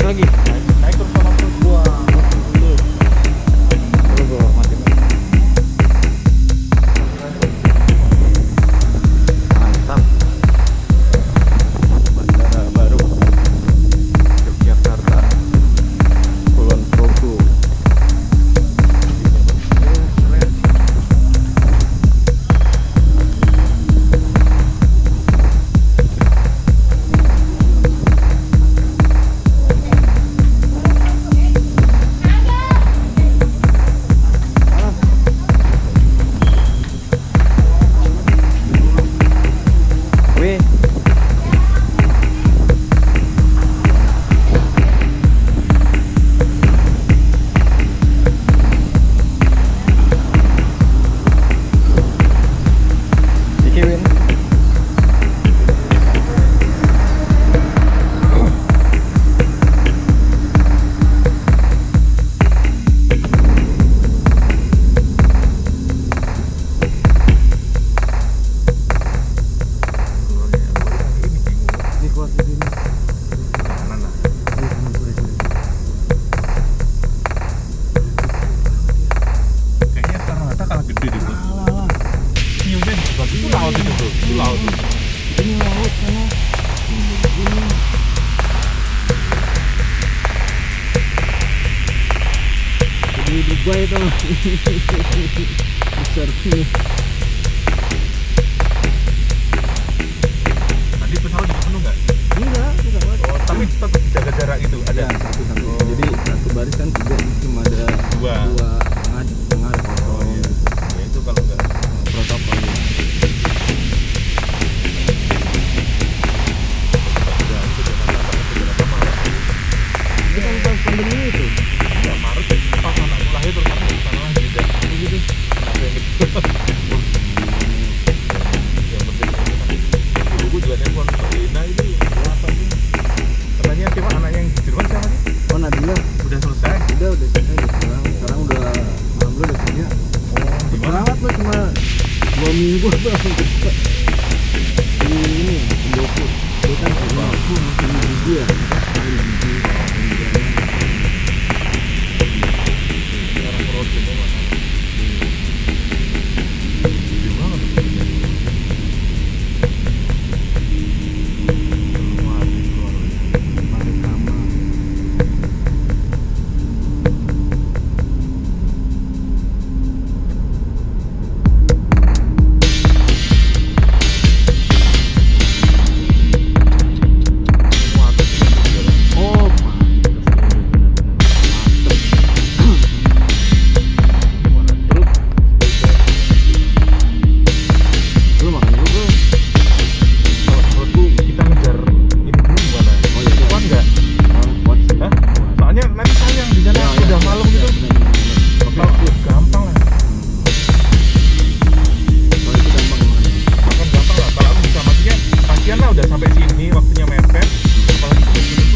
lagi. Naik terus sama terus gua. Progo mati. Mantap. Bandara baru Yogyakarta, Kulon Progo. Wih, Win. Ini keluar dari sini. Mana? Kayaknya sekarang rata kalah gede deh, Bos. Hiunya bagus itu laut itu, Bro. Itu laut tuh. Ini laut sana. Ini. Di Dubai itu. Besar sih. Tadi pesawat juga penuh nggak? Enggak. Oh, tapi tetap jaga jarak itu ada. Ada satu. Jadi satu baris kan tiga, cuma ada Dua. tengah ada kosong. Ya itu kalau nggak Protokol. Itu kan pas pandemi itu. ya Maret pas anakku lahir terus aku di sana lagi dan Gitu. anakku yang kecil. Yang penting ini kan ibuku juga nelpon Mbak Lina ini apa sih? Katanya siapa anak yang di Jerman siapa sih? Oh, Nabila Udah selesai. udah selesai udah pulang. Sekarang udah alhamdulillah udah punya. Gimana? Banget lo cuma 2 minggu langsung cepet. Di ini Indofood. Dia kan aku masih gigi ya. Gigi. Sekarang produknya mana? Gede banget tuh produknya. Keluar. Pakai sama. Oh, lu makan dulu bro. Kalau menurutku kita ngejar ini dulu gimana? Oh iya, Kuat nggak? Kuat sih. Hah? Soalnya nanti sayang di sana udah malam gitu. Kalau gampang lah, Kalau itu gampang banget. makan gampang lah. Kalau aku bisa maksudnya kasihan lah udah sampai sini waktunya mepet. Apalagi